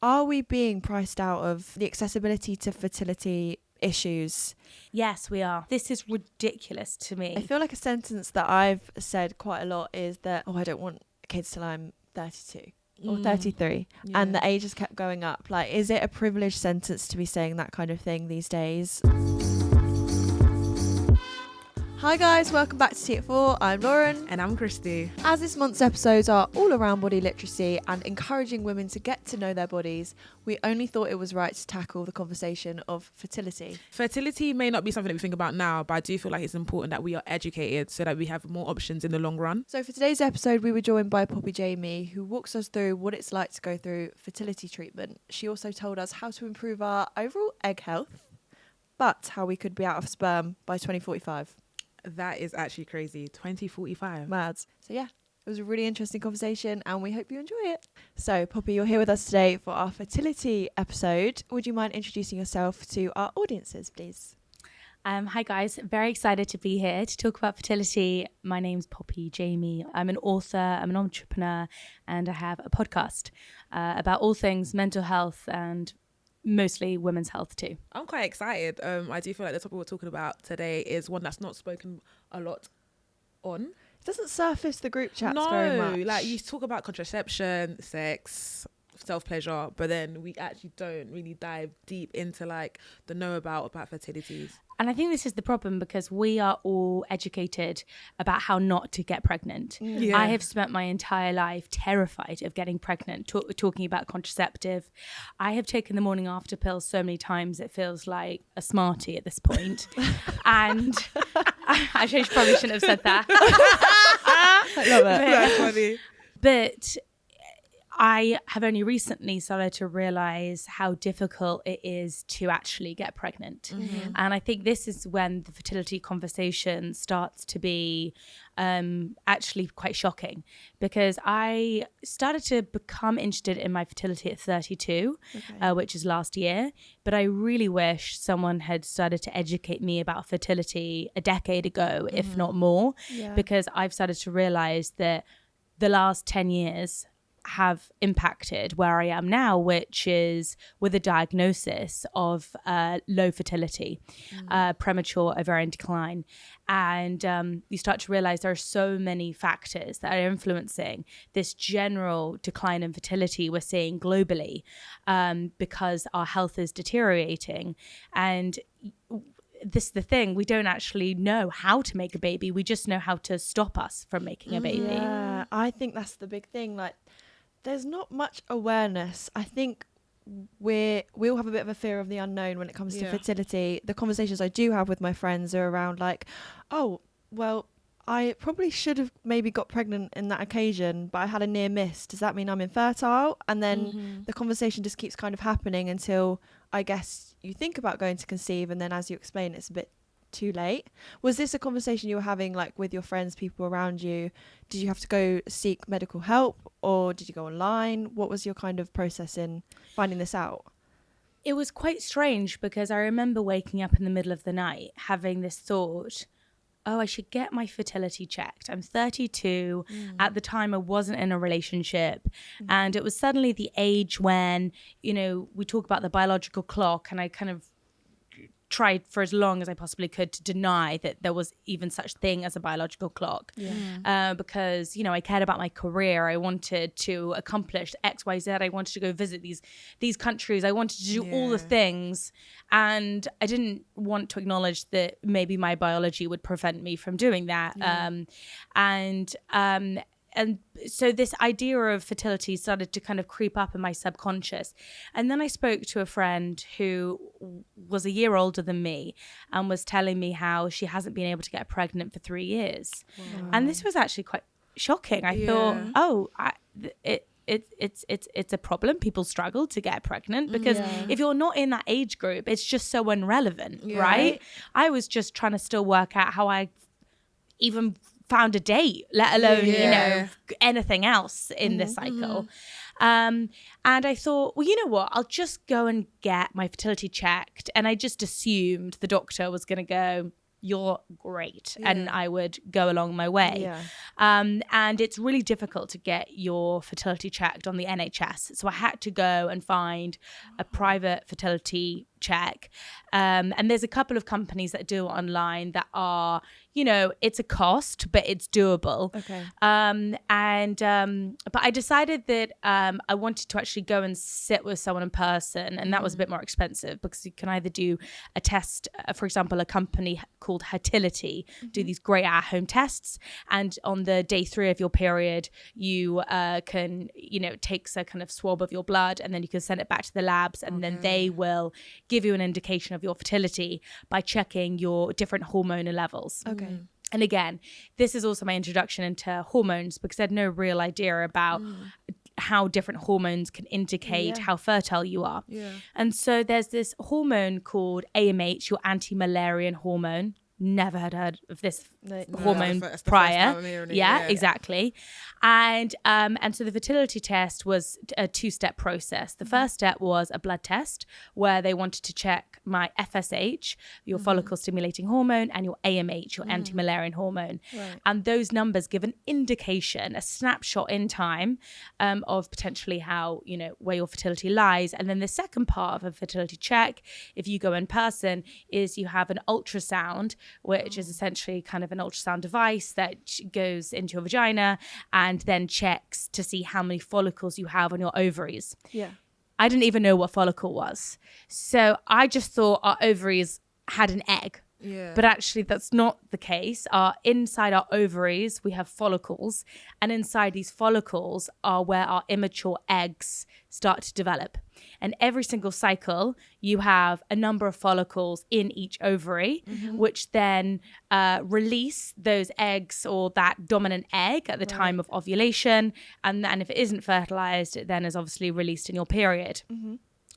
are we being priced out of the accessibility to fertility issues? Yes, we are. This is ridiculous to me. I feel like a sentence that I've said quite a lot is that, I don't want kids till I'm 32 or 33. Yeah. And the age has kept going up. Like, is it a privileged sentence to be saying that kind of thing these days? Hi guys, welcome back to Tea at 4. I'm Lauren. And I'm Christie. As this month's episodes are all around body literacy and encouraging women to get to know their bodies, we only thought it was right to tackle the conversation of fertility. Fertility may not be something that we think about now, but I do feel like it's important that we are educated so that we have more options in the long run. So for today's episode, we were joined by Poppy Jamie, who walks us through what it's like to go through fertility treatment. She also told us how to improve our overall egg health, but how we could be out of sperm by 2045. That is actually crazy. 2045. Mad. So yeah, it was a really interesting conversation and we hope you enjoy it. So Poppy, you're here with us today for our fertility episode. Would you mind introducing yourself to our audiences, please? Hi guys, very excited to be here to talk about fertility. My name's Poppy Jamie. I'm an author, I'm an entrepreneur, and I have a podcast about all things mental health and mostly women's health too. I'm quite excited. I do feel like the topic we're talking about today is one that's not spoken a lot on. It doesn't surface the group chats very much. No, like you talk about contraception, sex, self-pleasure, but then we actually don't really dive deep into like the know about fertilities. And I think this is the problem because we are all educated about how not to get pregnant. Yeah. I have spent my entire life terrified of getting pregnant, talking about contraceptive. I have taken the morning after pills so many times it feels like a Smartie at this point. And I probably shouldn't have said that. I love it. That's funny. But I have only recently started to realise how difficult it is to actually get pregnant. Mm-hmm. And I think this is when the fertility conversation starts to be actually quite shocking, because I started to become interested in my fertility at 32, which is last year. But I really wish someone had started to educate me about fertility a decade ago, if not more, because I've started to realise that the last 10 years have impacted where I am now, which is with a diagnosis of low fertility, premature ovarian decline. And you start to realize there are so many factors that are influencing this general decline in fertility we're seeing globally, because our health is deteriorating. And this is the thing, we don't actually know how to make a baby, we just know how to stop us from making a baby. Yeah, I think that's the big thing. Like, there's not much awareness. I think we all have a bit of a fear of the unknown when it comes to fertility. The conversations I do have with my friends are around like, oh, well, I probably should have maybe got pregnant in that occasion, but I had a near miss. Does that mean I'm infertile? And then the conversation just keeps kind of happening until I guess you think about going to conceive. And then as you explain, it's a bit too late. Was this a conversation you were having like with your friends, people around you? Did you have to go seek medical help or did you go online? What was your kind of process in finding this out? It was quite strange because I remember waking up in the middle of the night having this thought, oh, I should get my fertility checked. I'm 32. At the time, I wasn't in a relationship. And it was suddenly the age when, you know, we talk about the biological clock, and I kind of tried for as long as I possibly could to deny that there was even such thing as a biological clock, because, you know, I cared about my career. I wanted to accomplish X, Y, Z. I wanted to go visit these countries. I wanted to do all the things, and I didn't want to acknowledge that maybe my biology would prevent me from doing that. And so this idea of fertility started to kind of creep up in my subconscious. And then I spoke to a friend who was a year older than me and was telling me how she hasn't been able to get pregnant for 3 years. Wow. And this was actually quite shocking. I thought, oh, it's a problem. People struggle to get pregnant because if you're not in that age group, it's just so irrelevant, right? I was just trying to still work out how I even found a date, let alone you know, anything else in this cycle. And I thought, well, you know what, I'll just go and get my fertility checked. And I just assumed the doctor was going to go, you're great. And I would go along my way. Yeah. And it's really difficult to get your fertility checked on the NHS. So I had to go and find a private fertility check. And there's a couple of companies that do it online that are, you know, it's a cost, but it's doable. Okay. But I decided that I wanted to actually go and sit with someone in person, and that was a bit more expensive because you can either do a test, for example, a company called Fertility do these great at-home tests, and on the day 3 of your period, you can, you know, it takes a kind of swab of your blood, and then you can send it back to the labs, and then they will give you an indication of your fertility by checking your different hormonal levels. Okay. And again, this is also my introduction into hormones because I had no real idea about how different hormones can indicate how fertile you are. Yeah. And so there's this hormone called AMH, your anti-Müllerian hormone. Never had heard of this hormone prior. Yeah, exactly. And so the fertility test was a 2-step process. The first step was a blood test where they wanted to check my FSH, your follicle stimulating hormone, and your AMH, your anti-Müllerian hormone. Right. And those numbers give an indication, a snapshot in time of potentially how, you know, where your fertility lies. And then the second part of a fertility check, if you go in person, is you have an ultrasound, which is essentially kind of an ultrasound device that goes into your vagina and then checks to see how many follicles you have on your ovaries. Yeah. I didn't even know what follicle was. So I just thought our ovaries had an egg. Yeah. But actually that's not the case. Inside our ovaries, we have follicles, and inside these follicles are where our immature eggs start to develop. And every single cycle, you have a number of follicles in each ovary, which then release those eggs or that dominant egg at the time of ovulation. And if it isn't fertilized, it then is obviously released in your period.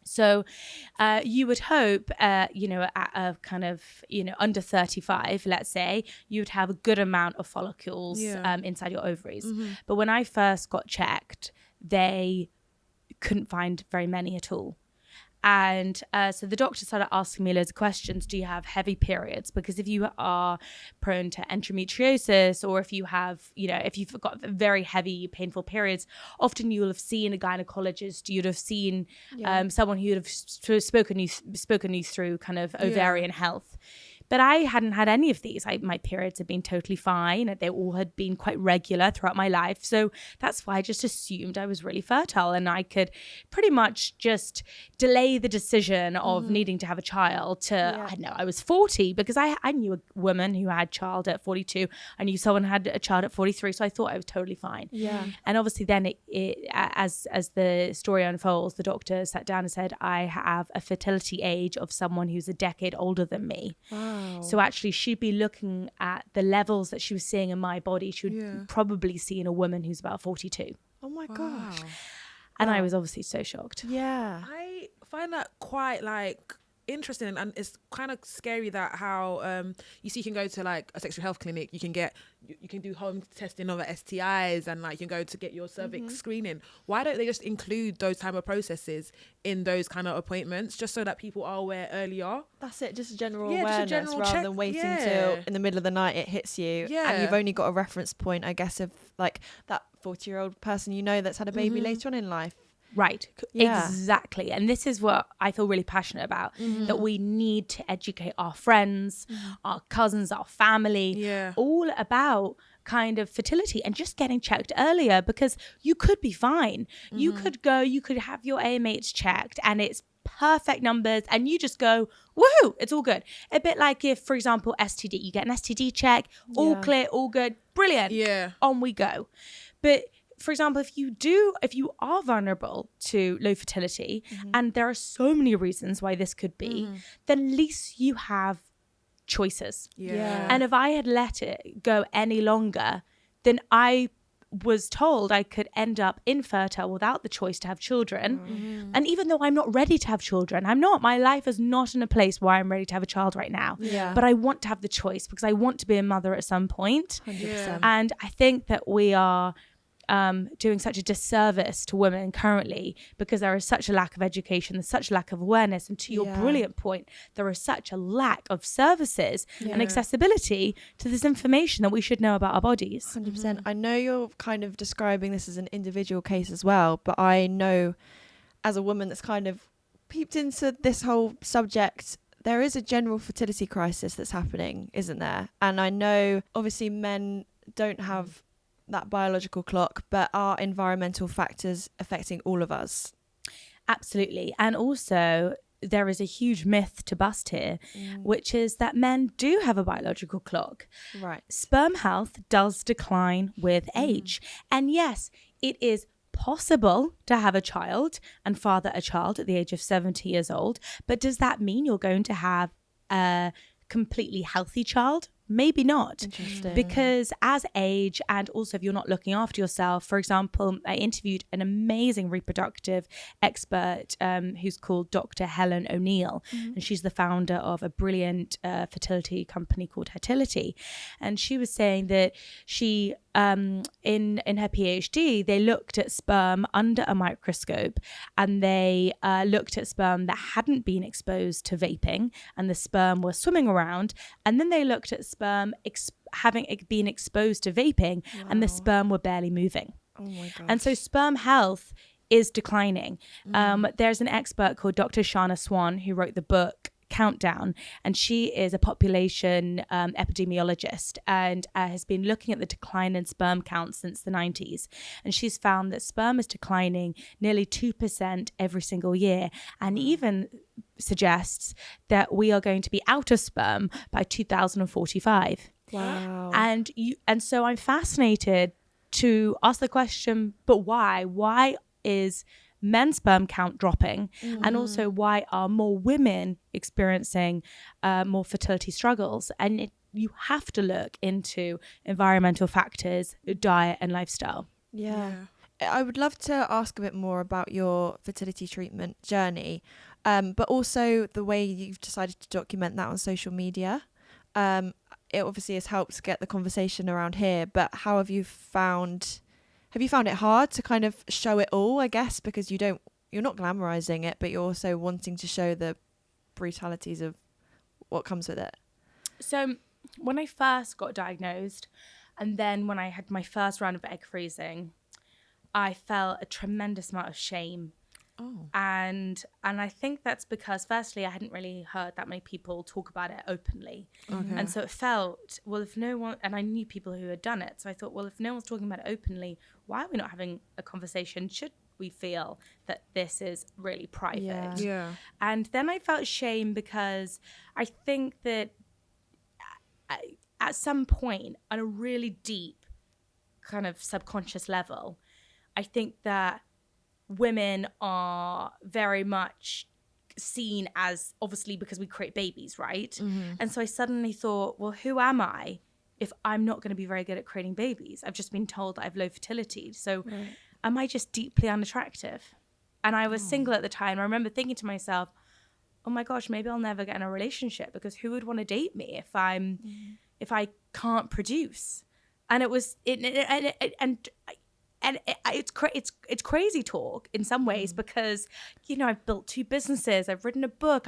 So you would hope, you know, at a kind of, you know, under 35, let's say, you would have a good amount of follicles inside your ovaries. But when I first got checked, they couldn't find very many at all. And so the doctor started asking me loads of questions. Do you have heavy periods? Because if you are prone to endometriosis, or if you have, you know, if you've got very heavy, painful periods, often you'll have seen a gynecologist. You'd have seen someone who would have spoken you through kind of ovarian health. But I hadn't had any of these. My periods had been totally fine. They all had been quite regular throughout my life. So that's why I just assumed I was really fertile, and I could pretty much just delay the decision of needing to have a child to, I don't know, I was 40, because I knew a woman who had a child at 42. I knew someone had a child at 43. So I thought I was totally fine. Yeah. And obviously then as the story unfolds, the doctor sat down and said, I have a fertility age of someone who's a decade older than me. Wow. So actually she'd be looking at the levels that she was seeing in my body. She would probably see in a woman who's about 42. Oh my gosh. And I was obviously so shocked. Yeah. I find that quite like interesting, and it's kind of scary that how you can go to like a sexual health clinic, you can do home testing of STIs, and like you can go to get your cervix screening. Why don't they just include those type of processes in those kind of appointments, just so that people are aware earlier? That's it, just a general awareness, rather than waiting till in the middle of the night it hits you and you've only got a reference point, I guess, of like that 40-year-old person, you know, that's had a baby later on in life. Right. Yeah. Exactly. And this is what I feel really passionate about, that we need to educate our friends, our cousins, our family, all about kind of fertility and just getting checked earlier, because you could be fine. You could have your AMH checked and it's perfect numbers and you just go, woohoo, it's all good. A bit like if, for example, STD, you get an STD check, all clear, all good, brilliant. Yeah. On we go. But for example, if you are vulnerable to low fertility, and there are so many reasons why this could be, then at least you have choices. Yeah. And if I had let it go any longer, then I was told I could end up infertile without the choice to have children. And even though I'm not ready to have children, my life is not in a place where I'm ready to have a child right now. Yeah. But I want to have the choice because I want to be a mother at some point. 100%. And I think that we are doing such a disservice to women currently, because there is such a lack of education, there's such a lack of awareness, and to your brilliant point, there is such a lack of services and accessibility to this information that we should know about our bodies. 100%. I know you're kind of describing this as an individual case as well, but I know as a woman that's kind of peeped into this whole subject, there is a general fertility crisis that's happening, isn't there? And I know obviously men don't have that biological clock, but are environmental factors affecting all of us? Absolutely. And also there is a huge myth to bust here, which is that men do have a biological clock. Right. Sperm health does decline with age. And yes, it is possible to have a child and father a child at the age of 70 years old. But does that mean you're going to have a completely healthy child? Maybe not. Interesting. Because as age, and also if you're not looking after yourself, for example, I interviewed an amazing reproductive expert who's called Dr. Helen O'Neill, and she's the founder of a brilliant fertility company called Fertility. And she was saying that she, in her PhD, they looked at sperm under a microscope, and they looked at sperm that hadn't been exposed to vaping, and the sperm were swimming around, and then they looked at sperm having been exposed to vaping, and the sperm were barely moving. Oh my gosh. And so sperm health is declining. There's an expert called Dr. Shana Swan who wrote the book Countdown, and she is a population epidemiologist and has been looking at the decline in sperm count since the 90s, and she's found that sperm is declining nearly 2% every single year, and even suggests that we are going to be out of sperm by 2045. Wow. And so I'm fascinated to ask the question, but why is men's sperm count dropping, and also why are more women experiencing more fertility struggles? And you have to look into environmental factors, diet and lifestyle. Yeah. I would love to ask a bit more about your fertility treatment journey, but also the way you've decided to document that on social media. It obviously has helped get the conversation around here, but how have you found it hard to kind of show it all, I guess, because you're not glamorizing it, but you're also wanting to show the brutalities of what comes with it? So when I first got diagnosed, and then when I had my first round of egg freezing, I felt a tremendous amount of shame. Oh. And I think that's because, firstly, I hadn't really heard that many people talk about it openly. Okay. And so it felt, well, if no one, and I knew people who had done it. So I thought, well, if no one's talking about it openly, why are we not having a conversation? Should we feel that this is really private? Yeah. And then I felt shame because I think that at some point, on a really deep kind of subconscious level, I think that women are very much seen as, obviously because we create babies, right? And so I suddenly thought, well, who am I if I'm not going to be very good at creating babies? I've just been told that I have low fertility. So am I just deeply unattractive? And I was single at the time. I remember thinking to myself, oh my gosh, maybe I'll never get in a relationship, because who would want to date me if I can't produce? And it was it's crazy talk in some ways, because, you know, I've built 2 businesses, I've written a book,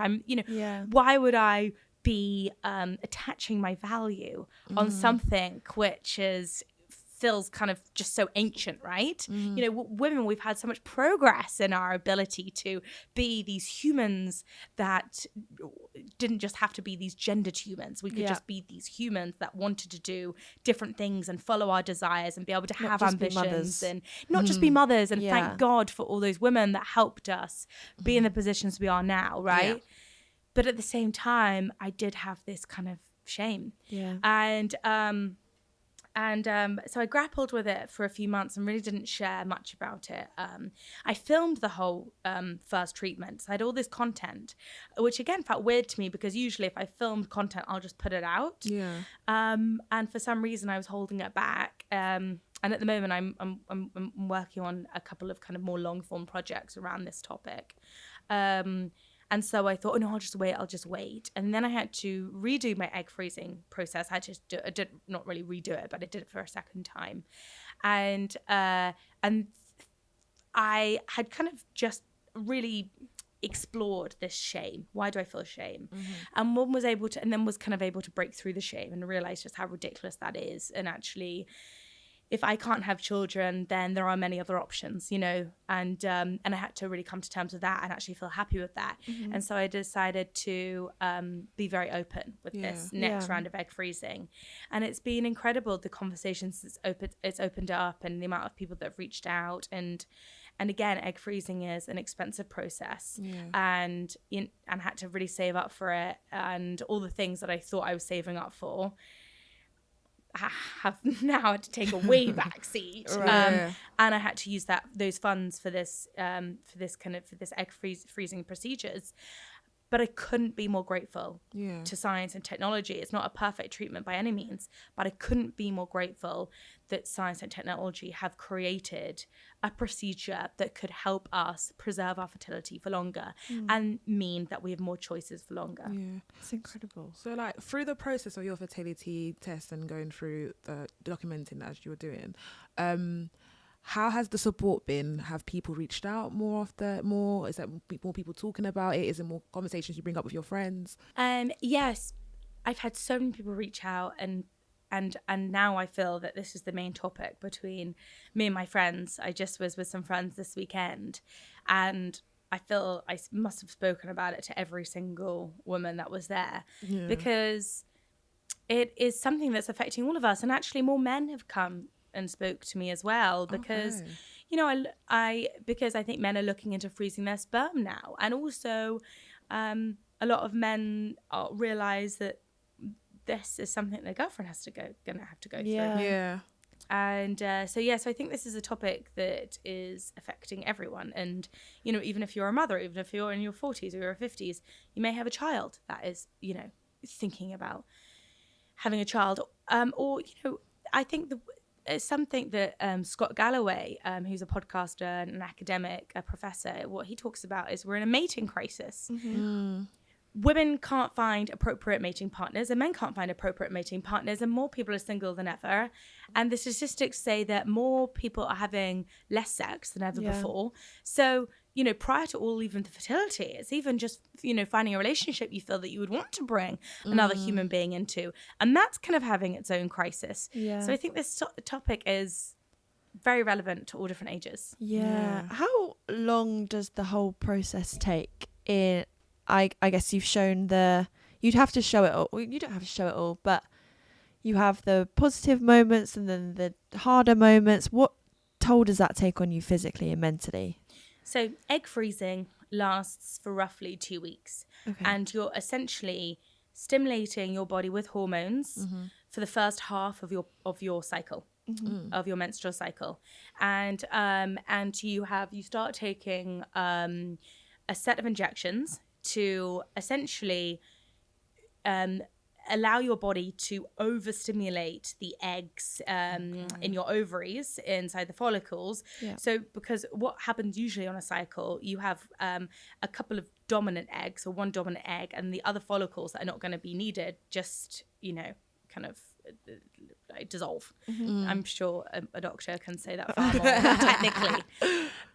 why would I be attaching my value on something which feels kind of just so ancient, right? You know, women, we've had so much progress in our ability to be these humans that didn't just have to be these gendered humans. We could just be these humans that wanted to do different things and follow our desires and be able to have ambitions and not just be mothers. And thank God for all those women that helped us be in the positions we are now, right? But at the same time, I did have this kind of shame. And so I grappled with it for a few months and really didn't share much about it. I filmed the whole first treatment. So I had all this content, which again felt weird to me, because usually if I filmed content, I'll just put it out. And for some reason I was holding it back. And at the moment I'm working on a couple of kind of more long form projects around this topic. And so I thought, oh no, I'll just wait. And then I had to redo my egg freezing process. I did not really redo it, but I did it for a second time. and I had kind of just really explored this shame. Why do I feel shame? And one was able to, and then was kind of able to break through the shame and realize just how ridiculous that is. And actually, if I can't have children, then there are many other options, you know, and I had to really come to terms with that and actually feel happy with that. And so I decided to be very open with this next round of egg freezing. And it's been incredible, the conversations it's opened up, and the amount of people that have reached out. And again, egg freezing is an expensive process, and had to really save up for it. And all the things that I thought I was saving up for, I have now had to take a way back seat, and I had to use those funds for this egg freezing procedures. But I couldn't be more grateful to science and technology. It's not a perfect treatment by any means, but I couldn't be more grateful that science and technology have created a procedure that could help us preserve our fertility for longer and mean that we have more choices for longer. Yeah, it's incredible. So like through the process of your fertility test and going through the documenting as you were doing, how has the support been? Have people reached out more often? Is there more people talking about it? Is there more conversations you bring up with your friends? Yes, I've had so many people reach out, and now I feel that this is the main topic between me and my friends. I just was with some friends this weekend, and I feel I must have spoken about it to every single woman that was there, because it is something that's affecting all of us. And actually more men have come and spoke to me as well, because you know, because I think men are looking into freezing their sperm now, and also a lot of men realize that this is something their girlfriend gonna have to go through. And so I think this is a topic that is affecting everyone. And you know, even if you're a mother, even if you're in your 40s or your 50s, you may have a child that is, you know, thinking about having a child, or you know, I think it's something that Scott Galloway, who's a podcaster and an academic, a professor, what he talks about is we're in a mating crisis. Women can't find appropriate mating partners, and men can't find appropriate mating partners, and more people are single than ever. And the statistics say that more people are having less sex than ever before. So, you know, prior to all even the fertility, it's even just, you know, finding a relationship you feel that you would want to bring another human being into. And that's kind of having its own crisis. So I think this topic is very relevant to all different ages. How long does the whole process take? I guess you've shown you'd have to show it all. Well, you don't have to show it all, but you have the positive moments and then the harder moments. What toll does that take on you physically and mentally? So egg freezing lasts for roughly 2 weeks, and you're essentially stimulating your body with hormones for the first half of your cycle, of your menstrual cycle, and you start taking a set of injections to essentially allow your body to overstimulate the eggs in your ovaries inside the follicles. So because what happens usually on a cycle, you have a couple of dominant eggs or one dominant egg, and the other follicles that are not going to be needed just, you know, kind of dissolve. I'm sure a doctor can say that far more technically.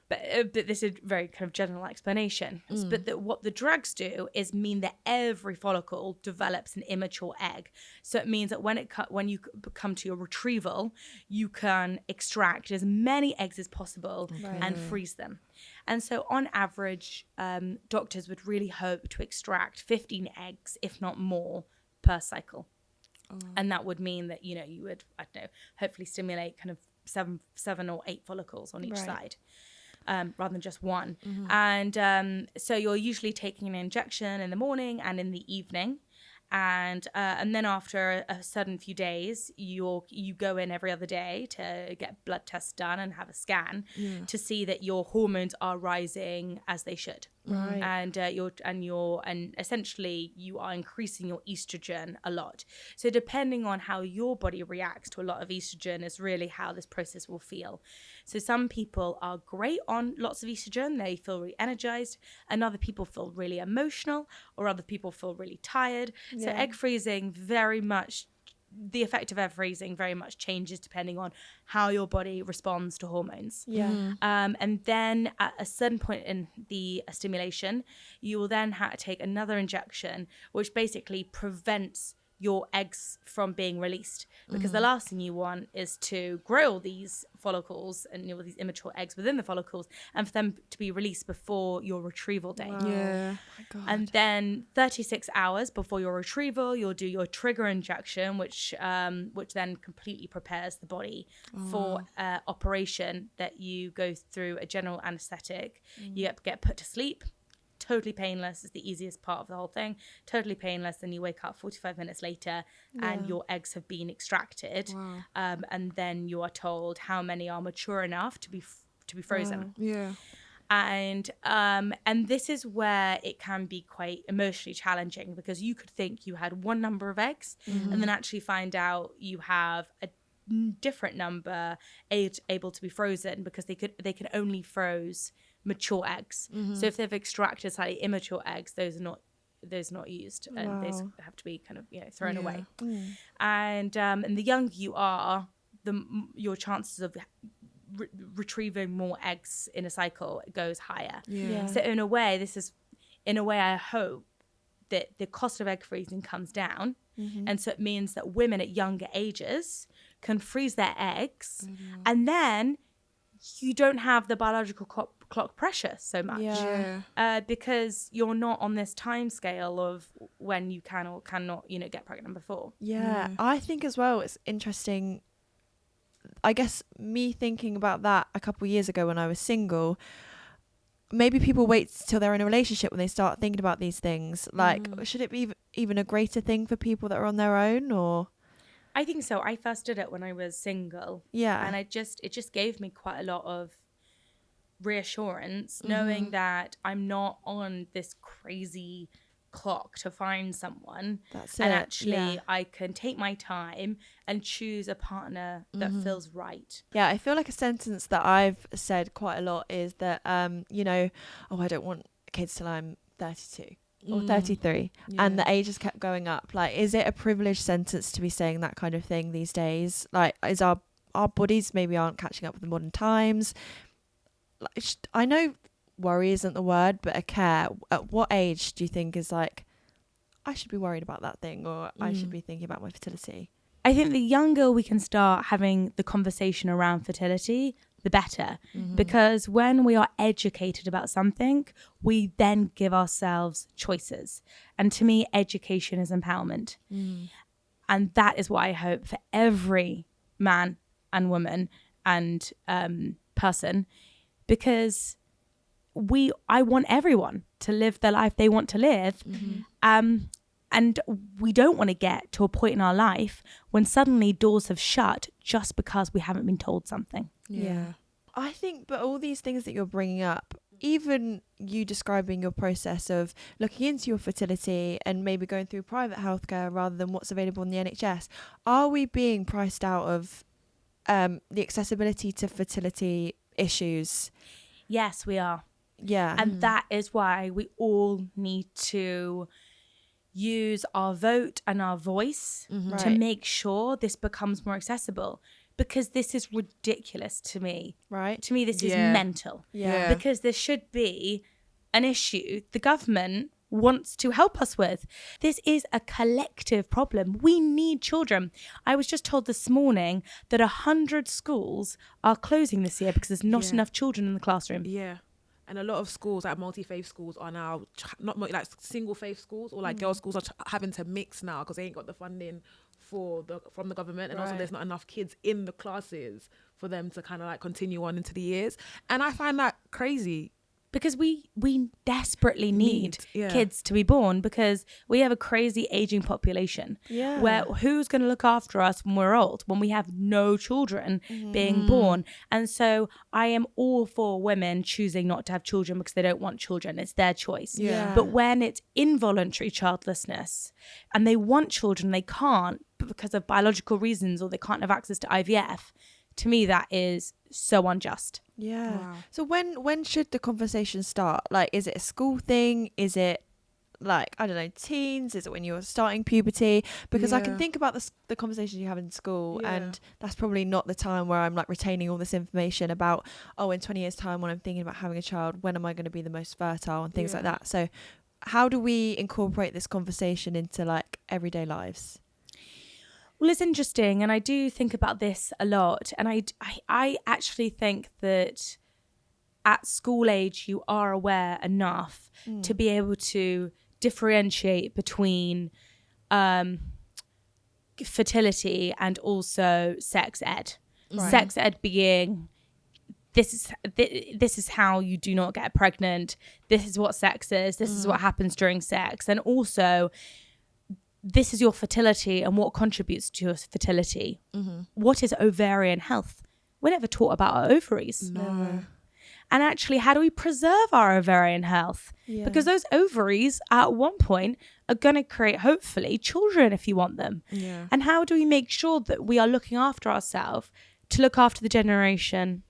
But this is a very kind of general explanation. But what the drugs do is mean that every follicle develops an immature egg. So it means that when you come to your retrieval, you can extract as many eggs as possible and freeze them. And so on average, doctors would really hope to extract 15 eggs, if not more, per cycle. And that would mean that, you know, you would, I don't know, hopefully stimulate kind of seven or 8 follicles on each side. Rather than just one. And so you're usually taking an injection in the morning and in the evening. And then after a certain few days, you go in every other day to get blood tests done and have a scan to see that your hormones are rising as they should. And essentially you are increasing your estrogen a lot. So depending on how your body reacts to a lot of estrogen is really how this process will feel. So some people are great on lots of estrogen, they feel really energized, and other people feel really emotional, or other people feel really tired. So egg freezing very much the effect of egg freezing very much changes depending on how your body responds to hormones. Yeah. And then at a certain point in the stimulation, you will then have to take another injection, which basically prevents your eggs from being released, because the last thing you want is to grow all these follicles and these immature eggs within the follicles, and for them to be released before your retrieval date. Wow. Yeah. My God. And then 36 hours before your retrieval, you'll do your trigger injection, which then completely prepares the body for operation that you go through a general anesthetic. You get put to sleep. Totally painless is the easiest part of the whole thing. Totally painless. Then you wake up 45 minutes later and your eggs have been extracted. Wow. And then you are told how many are mature enough to be frozen. Wow. Yeah. And this is where it can be quite emotionally challenging, because you could think you had one number of eggs and then actually find out you have a different number able to be frozen, because they can only froze mature eggs. So if they've extracted slightly immature eggs, those are not used, and those have to be kind of thrown away. And the younger you are, your chances of retrieving more eggs in a cycle goes higher. So in a way I hope that the cost of egg freezing comes down, and so it means that women at younger ages can freeze their eggs, and then you don't have the biological clock pressure so much, because you're not on this time scale of when you can or cannot get pregnant before. I think as well it's interesting, I guess, me thinking about that a couple of years ago when I was single. Maybe people wait till they're in a relationship when they start thinking about these things. Like, should it be even a greater thing for people that are on their own? Or I think so. I first did it when I was single. And it just gave me quite a lot of reassurance, knowing that I'm not on this crazy clock to find someone. That's and it. Actually I can take my time and choose a partner that feels right. I feel like a sentence that I've said quite a lot is that I don't want kids till I'm 32 or 33, and the age has kept going up. Like, is it a privileged sentence to be saying that kind of thing these days? Like, is our bodies maybe aren't catching up with the modern times? Like, I know worry isn't the word, but a care. At what age do you think is like, I should be worried about that thing, or I should be thinking about my fertility? I think the younger we can start having the conversation around fertility, the better. Because when we are educated about something, we then give ourselves choices. And to me, education is empowerment. And that is what I hope for every man and woman and person, because I want everyone to live the life they want to live. And we don't want to get to a point in our life when suddenly doors have shut just because we haven't been told something. I think, but all these things that you're bringing up, even you describing your process of looking into your fertility and maybe going through private healthcare rather than what's available in the NHS, are we being priced out of the accessibility to fertility issues? Yes, we are. And that is why we all need to use our vote and our voice to make sure this becomes more accessible, because this is ridiculous to me. To me, this is mental. Because there should be an issue the government wants to help us with. This is a collective problem. We need children. I was just told this morning that 100 schools are closing this year because there's not enough children in the classroom. And a lot of schools, like multi-faith schools, are now like single faith schools, or like girls' schools are having to mix now because they ain't got the funding from the government, and also there's not enough kids in the classes for them to kind of like continue on into the years. And I find that crazy. Because we desperately need kids to be born, because we have a crazy aging population. Where who's going to look after us when we're old, when we have no children being born? And so I am all for women choosing not to have children because they don't want children. It's their choice. But when it's involuntary childlessness and they want children, they can't because of biological reasons, or they can't have access to IVF, to me that is so unjust. So when should the conversation start? Like, is it a school thing? Is it like, I don't know, teens? Is it when you're starting puberty? Because I can Yeah. think about the conversations you have in school, Yeah. and that's probably not the time where I'm like retaining all this information about, oh, in 20 years time when I'm thinking about having a child, when am I going to be the most fertile and things like Yeah. that. So how do we incorporate this conversation into like everyday lives? Well, it's interesting, and I do think about this a lot. And I actually think that at school age, you are aware enough to be able to differentiate between fertility and also sex ed. Right. Sex ed being this is how you do not get pregnant. This is what sex is. This is what happens during sex, and also this is your fertility and what contributes to your fertility. What is ovarian health? We're never taught about our ovaries. No. And actually, how do we preserve our ovarian health? Yeah. Because those ovaries at one point are going to create, hopefully, children if you want them. Yeah. And how do we make sure that we are looking after ourselves to look after the generation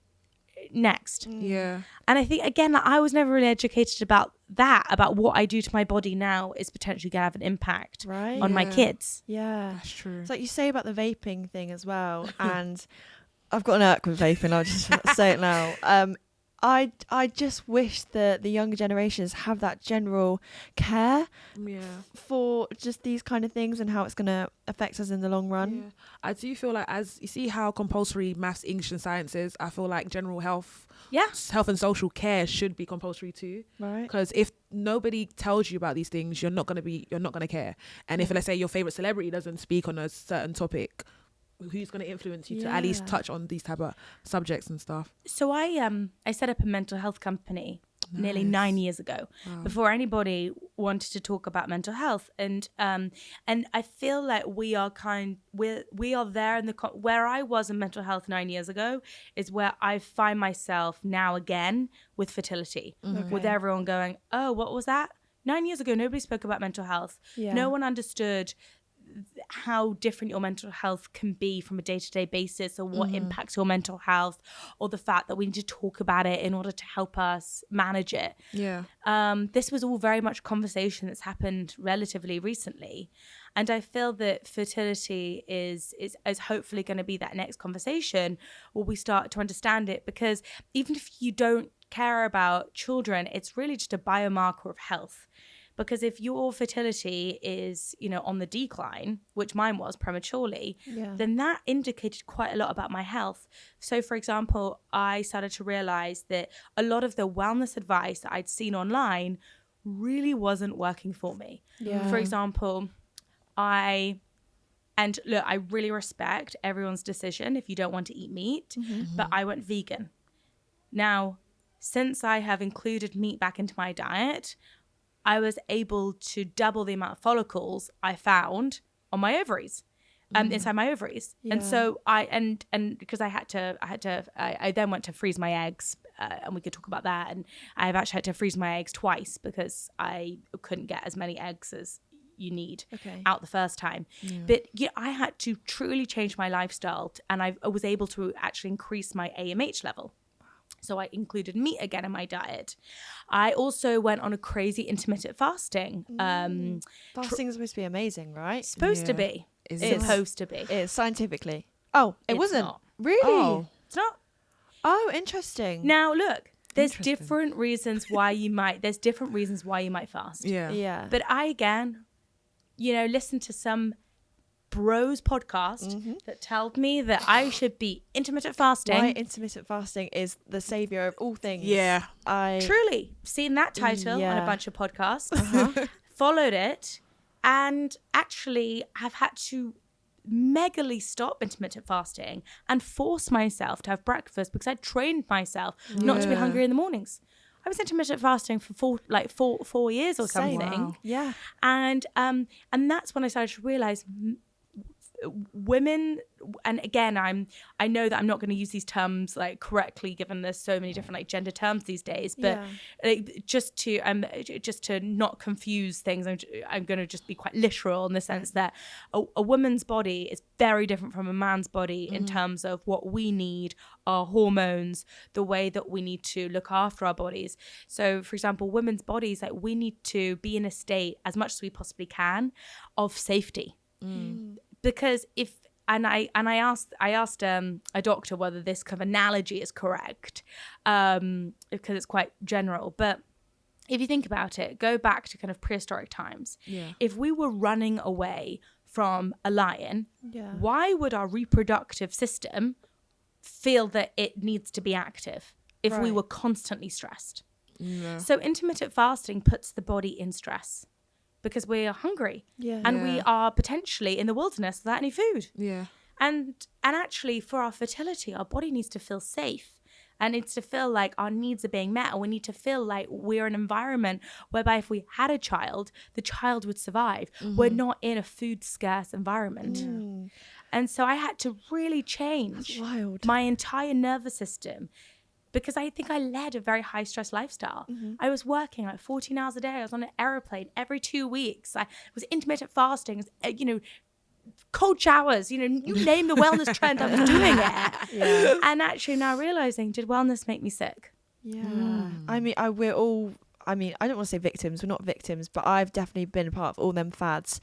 next? Yeah. And I think, again, like, I was never really educated about that, about what I do to my body now is potentially going to have an impact Right. on my Yeah. kids. Yeah. That's true. It's like you say about the vaping thing as well. And I've got an irk with vaping. I'll just say it now. I just wish that the younger generations have that general care Yeah. for just these kind of things and how it's going to affect us in the long run. Yeah. I do feel like, as you see how compulsory maths, English and science is, I feel like general health and social care should be compulsory too. Right. Because if nobody tells you about these things, you're not going to care. And if, let's say, your favorite celebrity doesn't speak on a certain topic, who's going to influence you to at least touch on these type of subjects and stuff? So I set up a mental health company nearly 9 years ago, before anybody wanted to talk about mental health, and I feel like we are there in where I was in mental health 9 years ago is where I find myself now again with fertility, with everyone going, oh, what was that? 9 years ago, nobody spoke about mental health. Yeah. No one understood how different your mental health can be from a day-to-day basis, or what impacts your mental health, or the fact that we need to talk about it in order to help us manage it. Yeah. This was all very much conversation that's happened relatively recently, and I feel that fertility is hopefully going to be that next conversation where we start to understand it, because even if you don't care about children, it's really just a biomarker of health. Because if your fertility is, on the decline, which mine was prematurely, then that indicated quite a lot about my health. So, for example, I started to realize that a lot of the wellness advice that I'd seen online really wasn't working for me. Yeah. For example, I really respect everyone's decision if you don't want to eat meat, but I went vegan. Now, since I have included meat back into my diet, I was able to double the amount of follicles I found on my ovaries, inside my ovaries. Yeah. And so I because I then went to freeze my eggs, and we could talk about that. And I've actually had to freeze my eggs twice because I couldn't get as many eggs as you need out the first time. But I had to truly change my lifestyle, and I was able to actually increase my AMH level. So I included meat again in my diet. I also went on a crazy intermittent fasting. Fasting is supposed to be amazing, right? Supposed to be. Is It's supposed to be. It is, scientifically. Oh, it It's wasn't? not. Really? Oh. It's not. Oh, interesting. Now look, there's Interesting. different reasons why you might fast. Yeah. Yeah. But I, again, listen to some bros podcast that told me that I should be intermittent fasting. Why intermittent fasting is the savior of all things. Yeah. Truly seen that title on Yeah. a bunch of podcasts, followed it, and actually have had to megally stop intermittent fasting and force myself to have breakfast because I trained myself not to be hungry in the mornings. I was intermittent fasting for four years or Same. something. Wow. Yeah. And that's when I started to realize women, and again, I know that I'm not going to use these terms like correctly, given there's so many different like gender terms these days, but just to not confuse things, I'm going to just be quite literal in the sense that a woman's body is very different from a man's body in terms of what we need, our hormones, the way that we need to look after our bodies. So for example, women's bodies, like we need to be in a state as much as we possibly can of safety. Because I asked a doctor whether this kind of analogy is correct, because it's quite general. But if you think about it, go back to kind of prehistoric times. Yeah. If we were running away from a lion, why would our reproductive system feel that it needs to be active if we were constantly stressed? Yeah. So intermittent fasting puts the body in stress, because we are hungry and we are potentially in the wilderness without any food. Yeah. And actually for our fertility, our body needs to feel safe and needs to feel like our needs are being met. And we need to feel like we're in an environment whereby if we had a child, the child would survive. We're not in a food scarce environment. And so I had to really change my entire nervous system, because I think I led a very high stress lifestyle. I was working like 14 hours a day. I was on an airplane every 2 weeks. I was intermittent fasting, cold showers, you name the wellness trend, I was doing it. Yeah. And actually now realizing, did wellness make me sick? Yeah. I mean, I don't want to say victims. We're not victims, but I've definitely been a part of all them fads.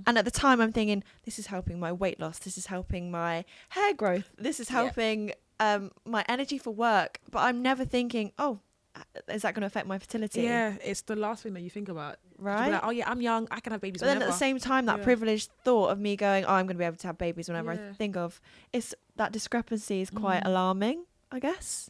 And at the time I'm thinking, this is helping my weight loss. This is helping my hair growth. This is helping my energy for work. But I'm never thinking, oh, is that going to affect my fertility? Yeah, it's the last thing that you think about. Right? Like, oh yeah, I'm young, I can have babies but whenever. Then at the same time, that privileged thought of me going, oh, I'm going to be able to have babies whenever I think of, that discrepancy is quite alarming, I guess.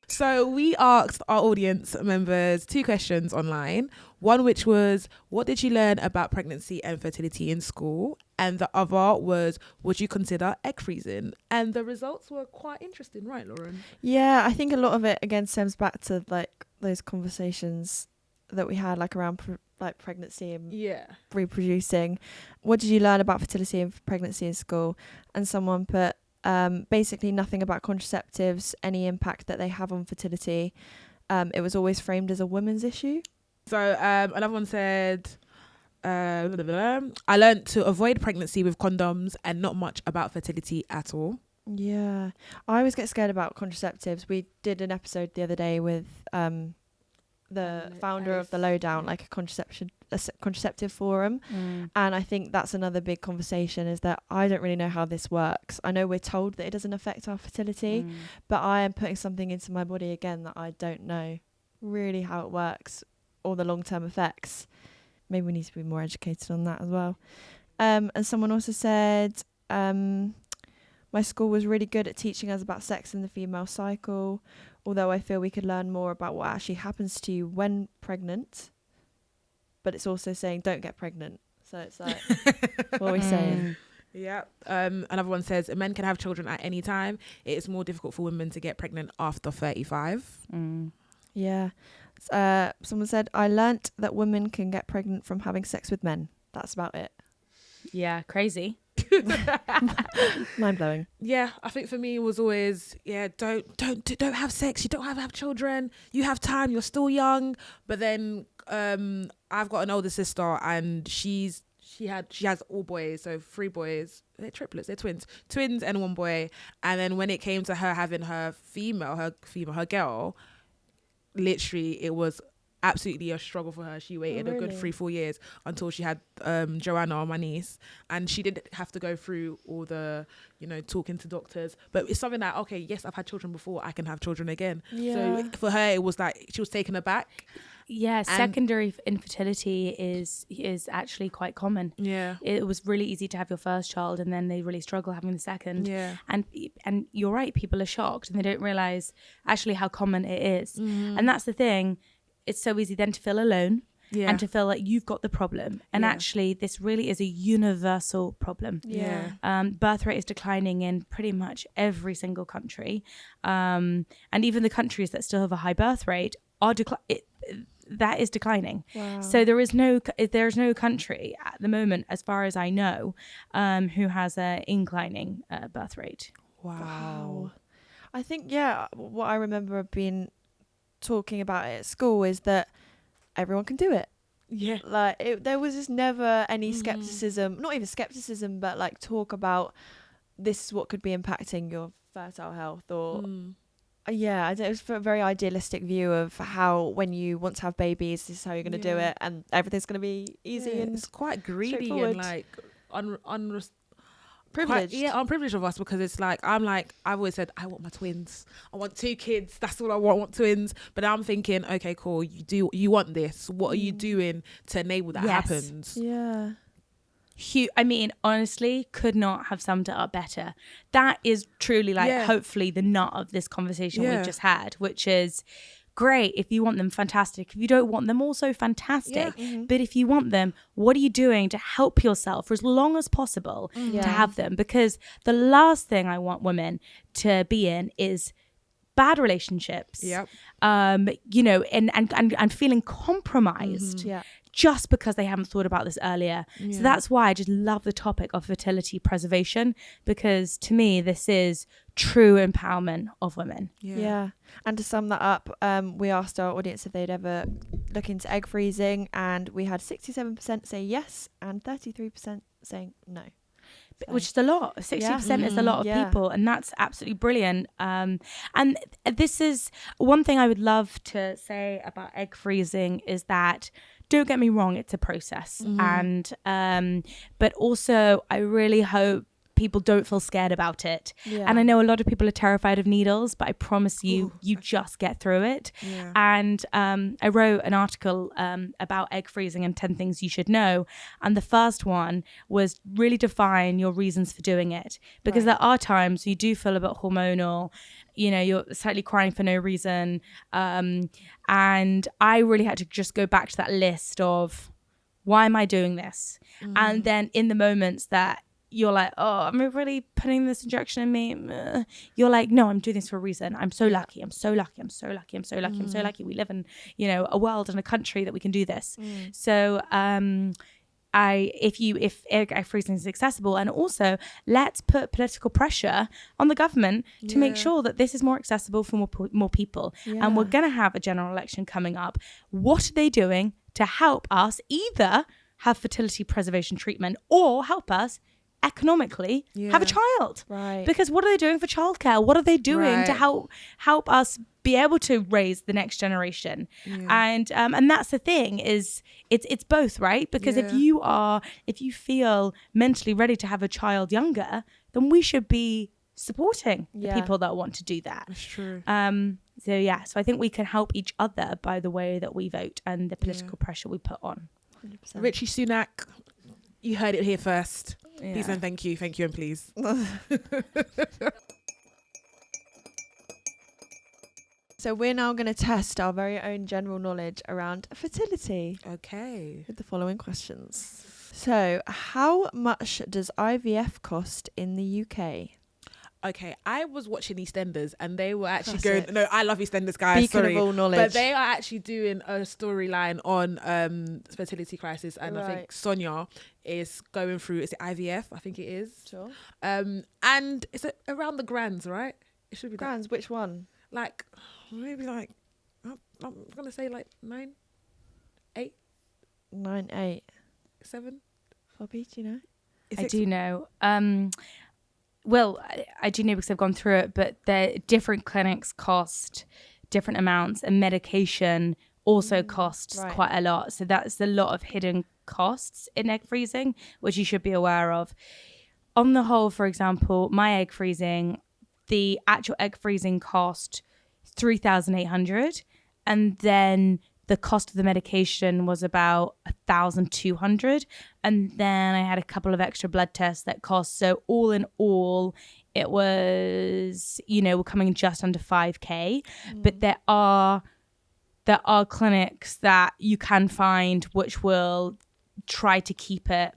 So we asked our audience members 2 questions online. One which was, what did you learn about pregnancy and fertility in school? And the other was, would you consider egg freezing? And the results were quite interesting, right, Lauren? Yeah, I think a lot of it again stems back to like those conversations that we had like around pregnancy and reproducing. What did you learn about fertility and pregnancy in school? And someone put basically nothing about contraceptives, any impact that they have on fertility. It was always framed as a women's issue. So another one said, I learned to avoid pregnancy with condoms and not much about fertility at all. Yeah, I always get scared about contraceptives. We did an episode the other day with the founder of the Lowdown, like a contraceptive forum, and I think that's another big conversation, is that I don't really know how this works. I know we're told that it doesn't affect our fertility, but I am putting something into my body again that I don't know really how it works or the long-term effects. Maybe we need to be more educated on that as well. And someone also said, my school was really good at teaching us about sex and the female cycle, although I feel we could learn more about what actually happens to you when pregnant. But it's also saying don't get pregnant. So it's like, what are we saying? Yeah. Another one says, men can have children at any time. It is more difficult for women to get pregnant after 35. Yeah. Someone said, I learnt that women can get pregnant from having sex with men. That's about it. Yeah, crazy. Mind blowing. Yeah, I think for me it was always, don't have sex. You don't have children. You have time. You're still young. But then I've got an older sister, and she has all boys, so 3 boys. They're triplets. They're twins and 1 boy. And then when it came to her having her girl, literally it was absolutely a struggle for her. She waited a good 3-4 years until she had Joanna, my niece, and she didn't have to go through all the talking to doctors. But it's something that, okay, yes, I've had children before, I can have children again. So for her it was like she was taken aback. Yeah, secondary infertility is actually quite common. Yeah, it was really easy to have your first child, and then they really struggle having the second. Yeah, and you're right, people are shocked and they don't realize actually how common it is. And that's the thing. It's so easy then to feel alone and to feel like you've got the problem. And actually, this really is a universal problem. Yeah, birth rate is declining in pretty much every single country, and even the countries that still have a high birth rate are that is declining. Wow. So there's no country at the moment, as far as I know, who has an inclining birth rate. Wow. I think, what I remember being talking about it at school is that everyone can do it. Yeah. Like there was just never any skepticism, not even skepticism, but like talk about this is what could be impacting your fertile health or I don't, it was a very idealistic view of how when you want to have babies, this is how you're going to do it, and everything's going to be easy and it's quite greedy and like privileged. Unprivileged of us, because it's like I've always said I want my twins. I want 2 kids. That's all I want. I want twins. But now I'm thinking, okay, cool. You want this? What are you doing to enable that happens? Yeah. I mean, honestly, could not have summed it up better. That is truly hopefully the nut of this conversation we've just had, which is great. If you want them, fantastic. If you don't want them, also fantastic. But if you want them, what are you doing to help yourself for as long as possible to have them? Because the last thing I want women to be in is bad relationships, and feeling compromised just because they haven't thought about this earlier. So that's why I just love the topic of fertility preservation, because to me, this is true empowerment of women. Yeah. And to sum that up, we asked our audience if they'd ever look into egg freezing, and we had 67% say yes and 33% saying no. So. Which is a lot. 60% is a lot of people, and that's absolutely brilliant. And this is one thing I would love to say about egg freezing is that, don't get me wrong, it's a process. And but also I really hope people don't feel scared about it. And I know a lot of people are terrified of needles, but I promise you, you just get through it. And I wrote an article about egg freezing and 10 things you should know. And the first one was really define your reasons for doing it. Because there are times you do feel a bit hormonal, you're slightly crying for no reason. And I really had to just go back to that list of, why am I doing this? And then in the moments that you're like, oh, I'm really putting this injection in me, you're like, no, I'm doing this for a reason. I'm so lucky. I'm so lucky. I'm so lucky. I'm so lucky. I'm so lucky. We live in, a world and a country that we can do this. So if egg freezing is accessible, and also let's put political pressure on the government to make sure that this is more accessible for more people. And we're going to have a general election coming up. What are they doing to help us either have fertility preservation treatment or help us economically have a child? Because what are they doing for childcare? What are they doing to help us be able to raise the next generation? And that's the thing, is it's both, right? Because if you feel mentally ready to have a child younger, then we should be supporting the people that want to do that. That's true. So I think we can help each other by the way that we vote and the political pressure we put on. 100%. Richie Sunak, you heard it here first. Please and thank you and please. So we're now going to test our very own general knowledge around fertility. Okay. With the following questions. So, how much does IVF cost in the UK? Okay, I was watching EastEnders and they were actually going. No, I love EastEnders, guys. Beacon of all knowledge. But they are actually doing a storyline on fertility crisis, and I think Sonia is going through. Is it IVF? I think it is. Sure. And it's around the grands, right? It should be grands. Which one? Like maybe like I'm gonna say like 9, 8, 9, 8, 7. Bobby, do you know? I do know. Well, I do know because I've gone through it, but the different clinics cost different amounts, and medication also costs quite a lot. So that's a lot of hidden costs in egg freezing, which you should be aware of. On the whole, for example, my egg freezing, the actual egg freezing cost $3,800, and then the cost of the medication was about $1,200, and then I had a couple of extra blood tests that cost. So all in all, it was we're coming just under 5K. But there are clinics that you can find which will try to keep it.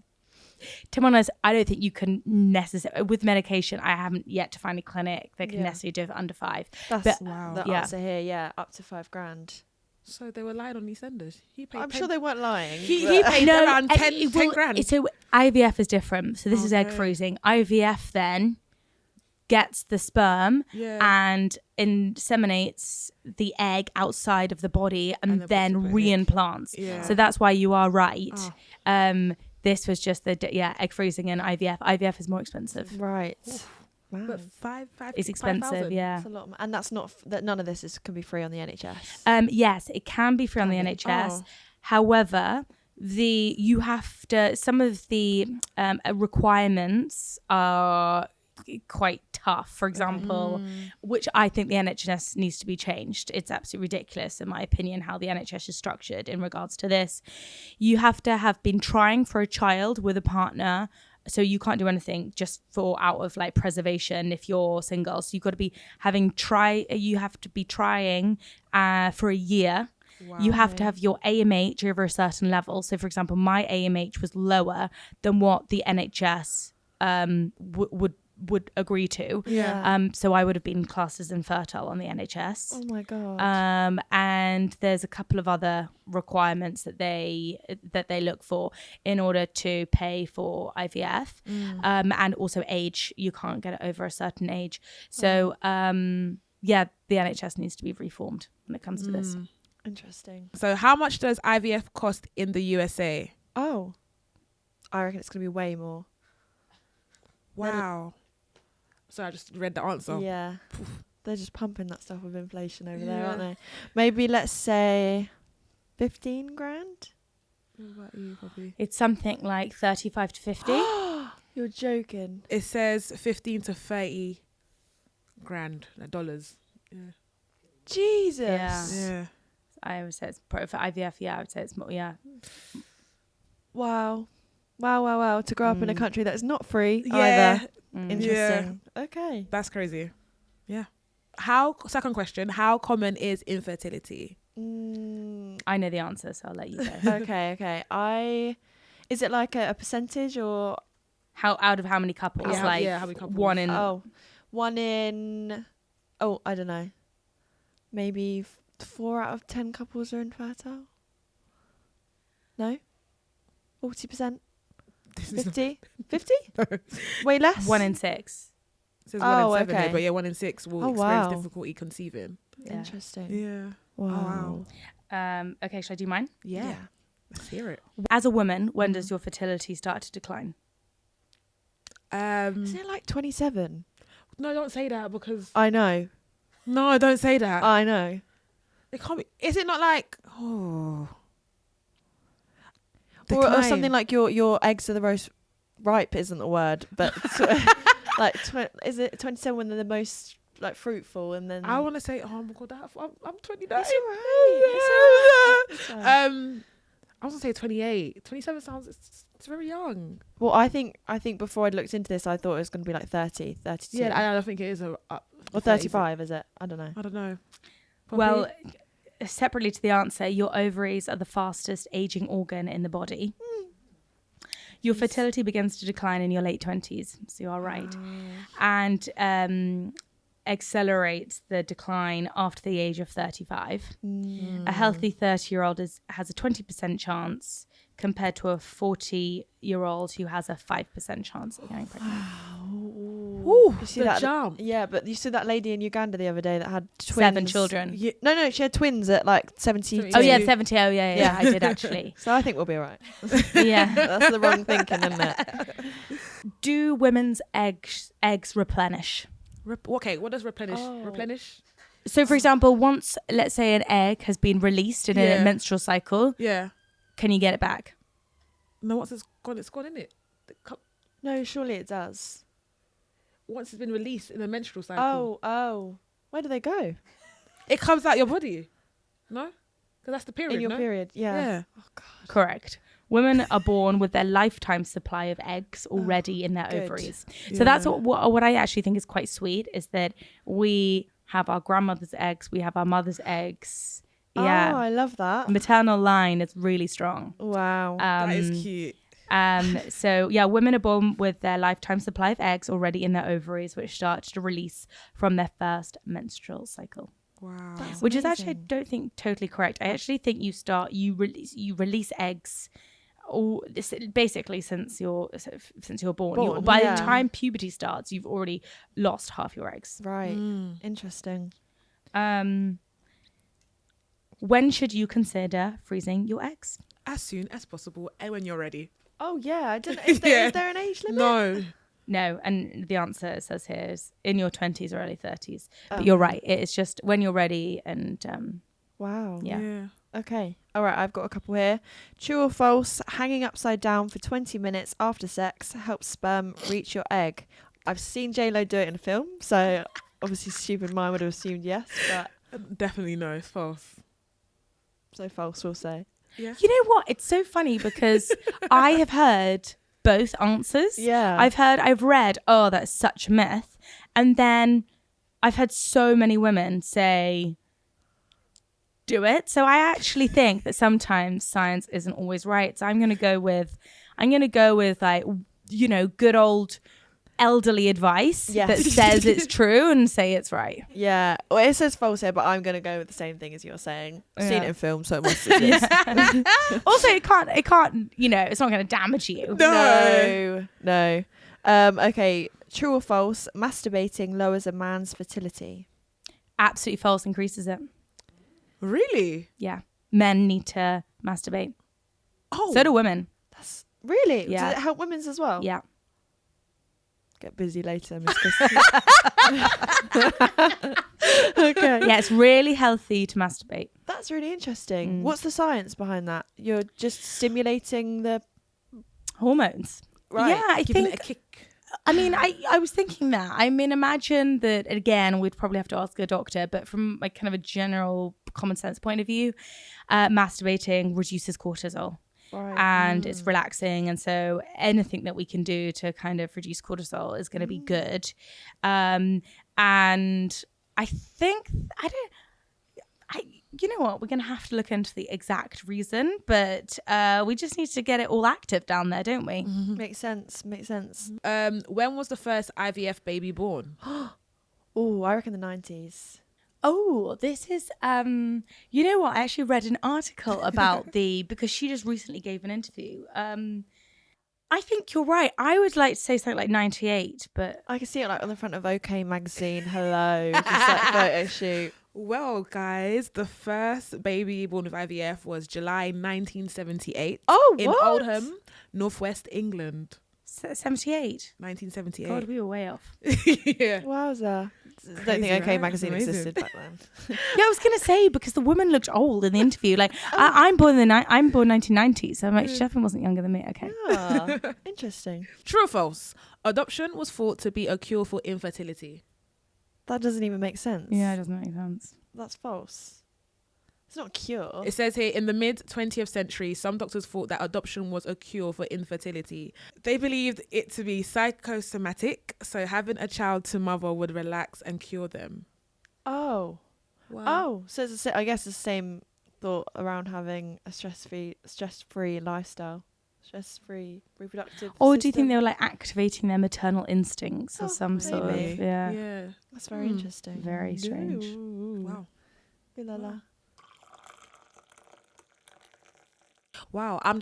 To be honest, I don't think you can necessarily, with medication, I haven't yet to find a clinic that can necessarily do it for under 5. That's the answer here. Yeah, up to $5,000. So they were lying on EastEnders. I'm sure they weren't lying. He paid around 10 grand. So IVF is different. So this is egg freezing. IVF then gets the sperm and inseminates the egg outside of the body and then re-implants. So that's why you are right. This was just egg freezing and IVF. IVF is more expensive. Right. Wow. But five it's expensive, 5,000. yeah. That's a lot, and that's not that. None of this can be free on the NHS. Yes, it can be free on the NHS. However, you have to. Some of the requirements are quite tough. For example, which I think the NHS needs to be changed. It's absolutely ridiculous, in my opinion, how the NHS is structured in regards to this. You have to have been trying for a child with a partner. So you can't do anything just out of like preservation if you're single. So you've got to be you have to be trying for a year. Wow. You have to have your AMH over a certain level. So for example, my AMH was lower than what the NHS would agree to. So I would have been classed as infertile on the NHS. Oh my god. And there's a couple of other requirements that they look for in order to pay for IVF. And also age, you can't get it over a certain age. So the NHS needs to be reformed when it comes to this. Interesting. So how much does IVF cost in the USA? Oh, I reckon it's going to be way more. Wow. So I just read the answer. Yeah. They're just pumping that stuff with inflation over there, aren't they? Maybe let's say 15 grand. What about you, Poppy? It's something like 35 to 50. You're joking. It says 15 to 30 grand, dollars. Yeah. Jesus. Yeah. I would say it's for IVF. Yeah, I would say it's more. Yeah. Wow. To grow up in a country that's not free Yeah. either. Interesting. Yeah. Okay. That's crazy. Yeah. Second question, how common is infertility? I know the answer, so I'll let you go. Okay. Is it like a percentage or out of how many couples? How many couples? One in I don't know. Maybe 4 out of 10 couples are infertile. No? 40%? 50? 50? Way less? 1 in 6. It says 1 in 7 okay. here, but 1 in 6 will experience difficulty conceiving. Yeah. Interesting. Yeah. Wow. Okay, shall I do mine? Yeah. Let's hear it. As a woman, when does your fertility start to decline? Isn't it like 27? No, don't say that because... I know. No, don't say that. I know. It can't be... Is it not like... Or something like your eggs are the most ripe isn't the word, but is it 27 when they're the most like fruitful? And then I want to say, oh my god, I'm 29. It's alright. I was gonna say 28. 27 sounds it's very young. Well, I think before I'd looked into this, I thought it was going to be like 30, 32. Yeah, I think it is or 35. Is it? I don't know. Poppy? Well, separately to the answer, your ovaries are the fastest aging organ in the body. Your fertility begins to decline in your late 20s, so you are right. And accelerates the decline after the age of 35. A healthy 30-year-old has a 20% chance compared to a 40-year-old who has a 5% chance of getting pregnant. Ooh, you see that jump. Yeah, but you saw that lady in Uganda the other day that had twins. 7 children. No, she had twins at like 70. Oh yeah, 70. Oh yeah, I did actually. So I think we'll be all right. Yeah. That's the wrong thinking, isn't it? Do women's eggs replenish? Okay, what does replenish? Replenish? So for example, once, let's say an egg has been released in a menstrual cycle, can you get it back? No, once it's gone, isn't it? No, surely it does. Once it's been released in a menstrual cycle. Oh. Where do they go? It comes out your body. No? Because that's the period, in your period, yeah. Oh, God. Correct. Women are born with their lifetime supply of eggs already in their ovaries. So that's what I actually think is quite sweet, is that we have our grandmother's eggs, we have our mother's eggs. Yeah. Oh, I love that. Maternal line is really strong. Wow. That is cute. So yeah, women are born with their lifetime supply of eggs already in their ovaries, which start to release from their first menstrual cycle. Wow. That's which is actually, I amazing. don't think totally correct. I actually think you release eggs all basically since you're born. By yeah. the time puberty starts, you've already lost half your eggs. Right. Interesting. When should you consider freezing your eggs? As soon as possible and when you're ready. Oh yeah, I didn't. Is there an age limit? No. No, and the answer it says here is in your 20s or early 30s. But Oh. you're right. It's just when you're ready and Wow. yeah. Okay. All right. I've got a couple here. True or false? Hanging upside down for 20 minutes after sex helps sperm reach your egg. I've seen J-Lo do it in a film, so obviously stupid mind would have assumed yes, but Definitely no. It's false. so false, we'll say. Yeah. You know what? It's so funny because I have heard both answers. Yeah. I've read, oh, that's such a myth. And then I've had so many women say, do it. So I actually think that sometimes science isn't always right. So I'm going to go with like, you know, good old elderly advice that says it's true and say it's right. Yeah. Well, it says false here, but I'm going to go with the same thing as you're saying. I've seen it in film, so it must exist. Also, it can't, you know, it's not going to damage you. No. Okay. True or false? Masturbating lowers a man's fertility. Absolutely false, increases it. Really? Yeah. Men need to masturbate. Oh. So do women. That's really? Yeah. Does it help women's as well? Yeah. Get busy later, Miss Christie. Okay. Yeah, it's really healthy to masturbate. That's really interesting. What's the science behind that? You're just stimulating the Hormones. right. Yeah, I Giving think. it a kick. I mean, I was thinking that. I mean, imagine that, again, we'd probably have to ask a doctor, but from like kind of a general common sense point of view, masturbating reduces cortisol. Right. And it's relaxing, and so anything that we can do to kind of reduce cortisol is going to be good. And I think you know what, we're going to have to look into the exact reason, but we just need to get it all active down there, don't we? Makes sense. When was the first IVF baby born? Oh, I reckon the 90s. Oh, this is, you know what? I actually read an article about because she just recently gave an interview. I think you're right. I would like to say something like 98, but. I can see it like on the front of OK magazine. Hello. Just like photo shoot. Well, guys, the first baby born with IVF was July 1978. Oh, in what? Oldham, Northwest England. 78. 1978. God, we were way off. Yeah. Wowza. I don't think Crazy, OK right? magazine Amazing. existed back then. Yeah, I was gonna say because the woman looked old in the interview. Like I'm born 1990, so I'm like, she definitely wasn't younger than me. Okay. Ah, interesting. True or false? Adoption was thought to be a cure for infertility. That doesn't even make sense. Yeah, it doesn't make sense. That's false. It's not a cure. It says here, in the mid 20th century, some doctors thought that adoption was a cure for infertility. They believed it to be psychosomatic, so having a child to mother would relax and cure them. Oh. Wow. Oh. So it's I guess the same thought around having a stress-free lifestyle. Stress-free reproductive Or system. do you think they were like activating their maternal instincts or some sort of maybe. Yeah. That's very interesting. very strange. Ooh. Wow. Ooh la la. Wow. I'm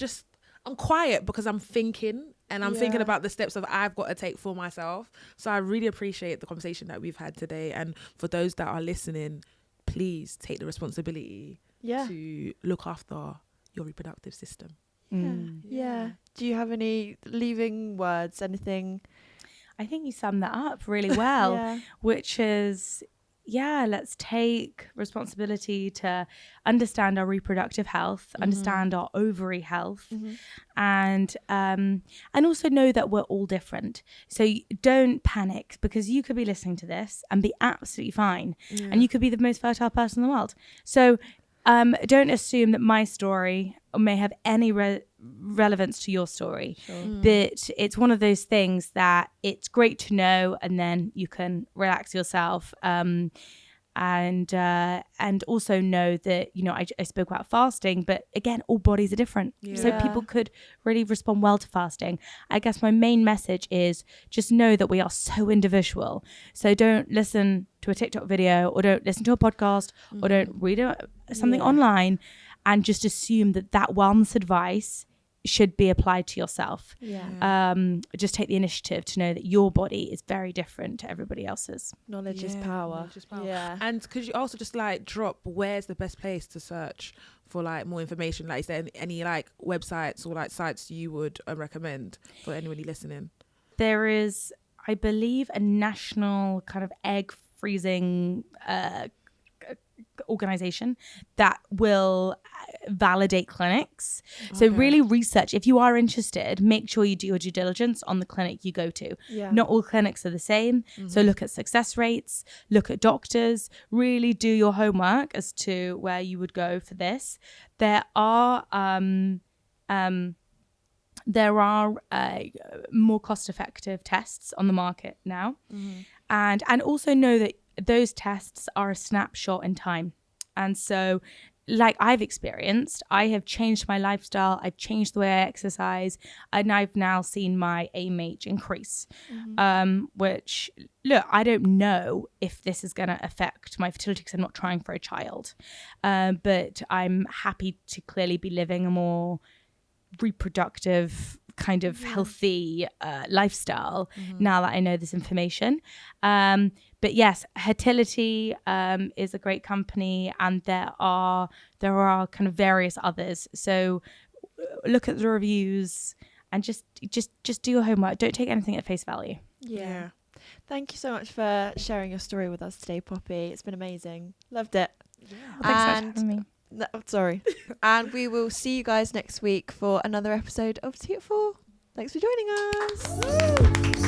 quiet because I'm thinking and I'm thinking Yeah. about the steps that I've got to take for myself. So I really appreciate the conversation that we've had today. And for those that are listening, please take the responsibility to look after your reproductive system. Yeah. Do you have any leaving words? Anything? I think you summed that up really well, Yeah. which is, let's take responsibility to understand our reproductive health, understand our ovary health, and also know that we're all different. So don't panic, because you could be listening to this and be absolutely fine, and you could be the most fertile person in the world. So don't assume that my story may have any relevance to your story. But it's one of those things that it's great to know, and then you can relax yourself. and also know that, you know, I spoke about fasting, but again, all bodies are different. So people could really respond well to fasting. I guess my main message is just know that we are so individual. So don't listen to a TikTok video, or don't listen to a podcast, or don't read something online and just assume that wellness advice should be applied to yourself. Just take the initiative to know that your body is very different to everybody else's. Knowledge is power. And could you also just like drop where's the best place to search for like more information? Like, is there any like websites or like sites you would recommend for anybody listening? There is, I believe, a national kind of egg freezing organization that will validate clinics. So really research. If you are interested, make sure you do your due diligence on the clinic you go to. Not all clinics are the same. So look at success rates, look at doctors, really do your homework as to where you would go for this. There are more cost-effective tests on the market now. And also know that those tests are a snapshot in time. And so, like I've experienced, I have changed my lifestyle, I've changed the way I exercise, and I've now seen my AMH increase, which, look, I don't know if this is going to affect my fertility because I'm not trying for a child, but I'm happy to clearly be living a more reproductive kind of healthy lifestyle now that I know this information. But yes, Fertility is a great company, and there are kind of various others. So look at the reviews and just do your homework. Don't take anything at face value. Yeah. Thank you so much for sharing your story with us today, Poppy. It's been amazing. Loved it. Well, thanks so much for having me. No, sorry. And we will see you guys next week for another episode of Two at Four. Thanks for joining us.